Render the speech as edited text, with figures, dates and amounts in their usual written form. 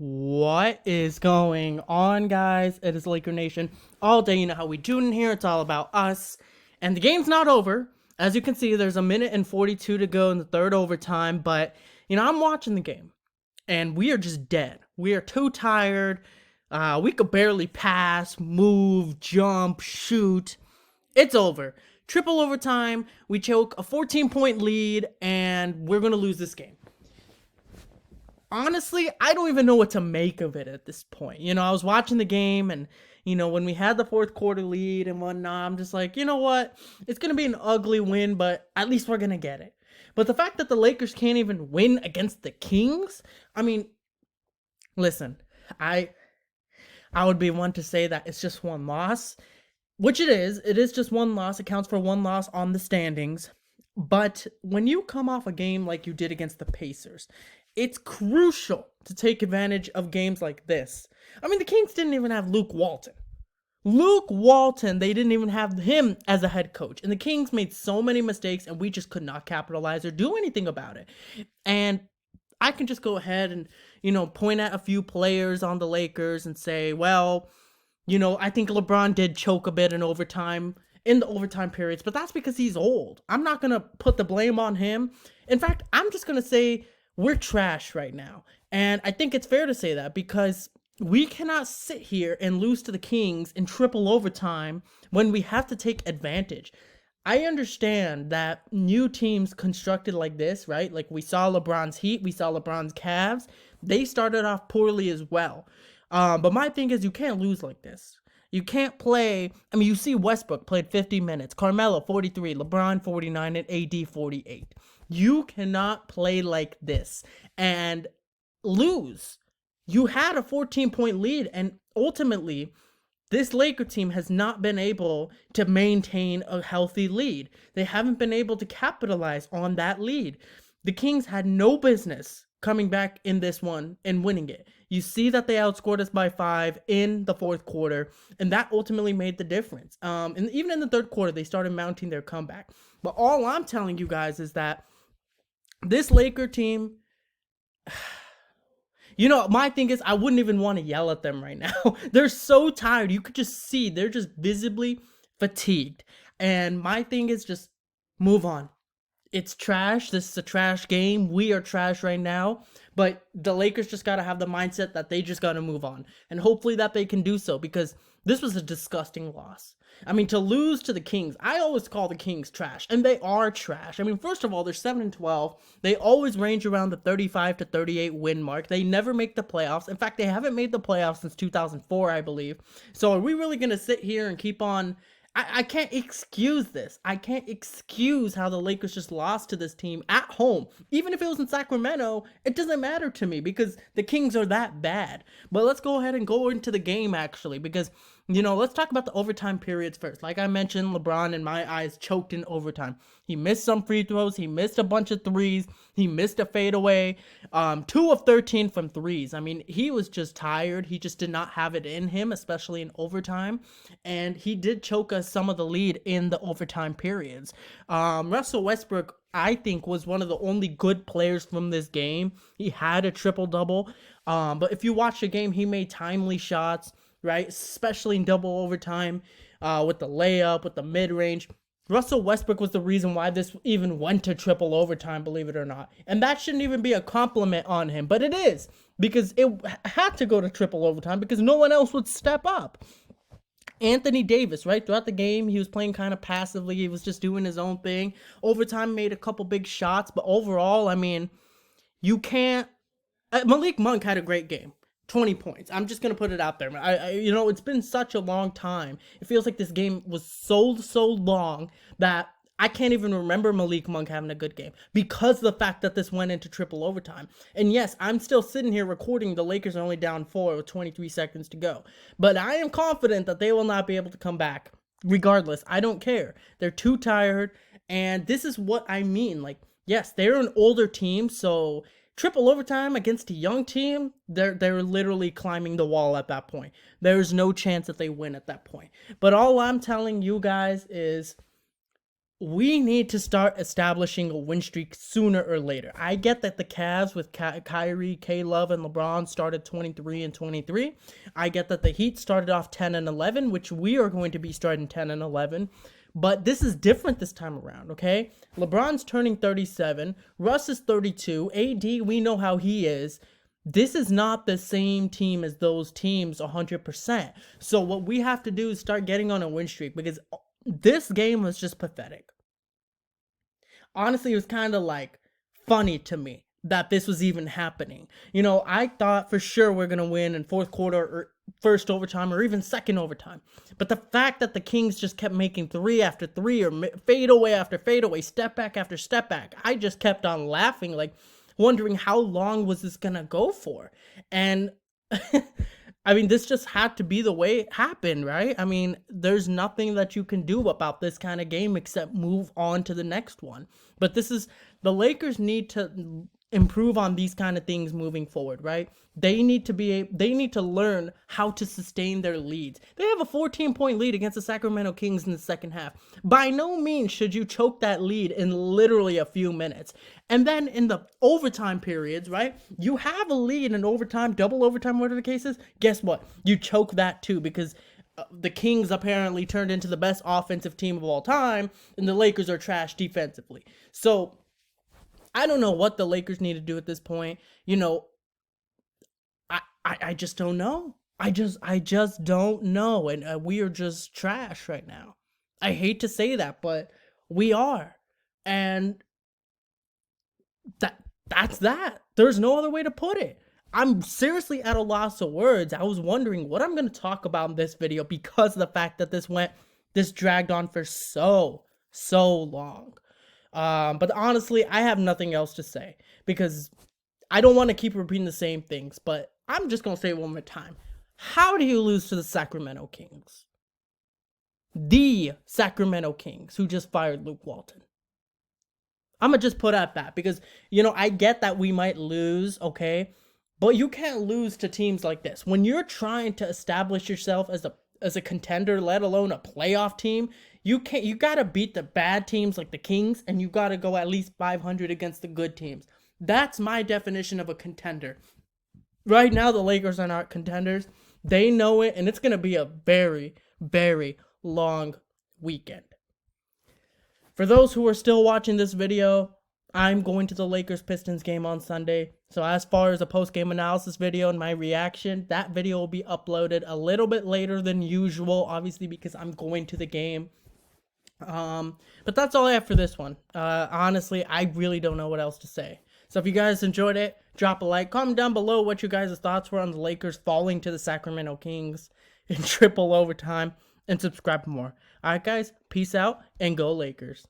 What is going on, guys? It is Laker Nation. All day, you know how we do in here. It's all about us. And the game's not over. As you can see, there's a minute and 42 to go in the third overtime. But, I'm watching the game. And we are just dead. We are too tired. We could barely pass, move, jump, shoot. It's over. Triple overtime. We choke a 14-point lead. And we're going to lose this game. Honestly, I don't even know what to make of it at this point. I was watching the game and, when we had the fourth quarter lead and whatnot, I'm just like, you know what? It's going to be an ugly win, but at least we're going to get it. But the fact that the Lakers can't even win against the Kings, I mean, listen, I would be one to say that it's just one loss, which it is. It is just one loss. It counts for one loss on the standings. But when you come off a game like you did against the Pacers, it's crucial to take advantage of games like this. I mean, the Kings didn't even have Luke Walton. They didn't even have him as a head coach. And the Kings made so many mistakes, and we just could not capitalize or do anything about it. And I can just go ahead and, point at a few players on the Lakers and say, well, I think LeBron did choke a bit in the overtime periods, but that's because he's old. I'm not going to put the blame on him. In fact, I'm just going to say we're trash right now. And I think it's fair to say that because we cannot sit here and lose to the Kings in triple overtime when we have to take advantage. I understand that new teams constructed like this, right? Like we saw LeBron's Heat, we saw LeBron's Cavs. They started off poorly as well. But my thing is you can't lose like this. You can't play. I mean, you see Westbrook played 50 minutes, Carmelo 43, LeBron 49, and AD 48. You cannot play like this and lose. You had a 14-point lead, and ultimately, this Laker team has not been able to maintain a healthy lead. They haven't been able to capitalize on that lead. The Kings had no business coming back in this one and winning it. You see that they outscored us by 5 in the fourth quarter, and that ultimately made the difference. And even in the third quarter, they started mounting their comeback. But all I'm telling you guys is that this Laker team, my thing is I wouldn't even want to yell at them right now. They're so tired. You could just see they're just visibly fatigued. And my thing is just move on. It's trash. This is a trash game. We are trash right now. But the Lakers just got to have the mindset that they just got to move on. And hopefully that they can do so because this was a disgusting loss. I mean, to lose to the Kings, I always call the Kings trash. And they are trash. I mean, first of all, they're 7-12. They always range around the 35 to 38 win mark. They never make the playoffs. In fact, they haven't made the playoffs since 2004, I believe. So are we really going to sit here and keep on... I can't excuse this. I can't excuse how the Lakers just lost to this team at home. Even if it was in Sacramento, it doesn't matter to me because the Kings are that bad. But let's go ahead and go into the game, actually, because, let's talk about the overtime periods first. Like I mentioned, LeBron, in my eyes, choked in overtime. He missed some free throws. He missed a bunch of threes. He missed a fadeaway. 2 of 13 from threes. I mean, he was just tired. He just did not have it in him, especially in overtime. And he did choke us some of the lead in the overtime periods. Russell Westbrook, I think, was one of the only good players from this game. He had a triple-double. But if you watch the game, he made timely shots, right? Especially in double overtime with the layup, with the mid-range. Russell Westbrook was the reason why this even went to triple overtime, believe it or not. And that shouldn't even be a compliment on him, but it is. Because it had to go to triple overtime because no one else would step up. Anthony Davis, right? Throughout the game, he was playing kind of passively. He was just doing his own thing. Overtime, made a couple big shots. But overall, I mean, you can't... Malik Monk had a great game. 20 points. I'm just going to put it out there. It's been such a long time. It feels like this game was so long that I can't even remember Malik Monk having a good game because of the fact that this went into triple overtime. And yes, I'm still sitting here recording. The Lakers are only down 4 with 23 seconds to go. But I am confident that they will not be able to come back. Regardless, I don't care. They're too tired. And this is what I mean. Like, yes, they're an older team, so... triple overtime against a young team, they're literally climbing the wall at that point. There's no chance that they win at that point. But all I'm telling you guys is we need to start establishing a win streak sooner or later. I get that the Cavs with Kyrie, K-Love, and LeBron started 23 and 23. I get that the Heat started off 10 and 11, which we are going to be starting 10 and 11. But this is different this time around, okay? LeBron's turning 37. Russ is 32. AD, we know how he is. This is not the same team as those teams 100%. So what we have to do is start getting on a win streak, because this game was just pathetic. Honestly, it was kind of like funny to me that this was even happening. You know, I thought for sure we're going to win in fourth quarter or first overtime or even second overtime. But the fact that the Kings just kept making three after three or fade away after fade away, step back after step back, I just kept on laughing, like wondering how long was this going to go for. And I mean, this just had to be the way it happened, right? I mean, there's nothing that you can do about this kind of game except move on to the next one. But the Lakers need to improve on these kind of things moving forward, right? They need to learn how to sustain their leads. They have a 14-point lead against the Sacramento Kings in the second half. By no means should you choke that lead in literally a few minutes. And then in the overtime periods, right? You have a lead in overtime, double overtime, whatever the case is. Guess what? You choke that too, because the Kings apparently turned into the best offensive team of all time, and the Lakers are trash defensively. So I don't know what the Lakers need to do at this point. You know, I just don't know. I just don't know. And we are just trash right now. I hate to say that, but we are. And that's that. There's no other way to put it. I'm seriously at a loss of words. I was wondering what I'm going to talk about in this video because of the fact that this dragged on for so long. But honestly, I have nothing else to say because I don't want to keep repeating the same things, but I'm just going to say it one more time. How do you lose to the Sacramento Kings? The Sacramento Kings, who just fired Luke Walton. I'm going to just put at that because, you know, I get that we might lose, okay? But you can't lose to teams like this. When you're trying to establish yourself as a contender, let alone a playoff team, you got to beat the bad teams like the Kings, and you got to go at least 500 against the good teams. That's my definition of a contender. Right now, the Lakers are not contenders. They know it, and it's going to be a very, very long weekend. For those who are still watching this video, I'm going to the Lakers-Pistons game on Sunday. So as far as a post-game analysis video and my reaction, that video will be uploaded a little bit later than usual, obviously because I'm going to the game. But that's all I have for this one. Honestly, I really don't know what else to say. So if you guys enjoyed it, drop a like. Comment down below what you guys' thoughts were on the Lakers falling to the Sacramento Kings in triple overtime. And subscribe for more. Alright guys, peace out and go Lakers.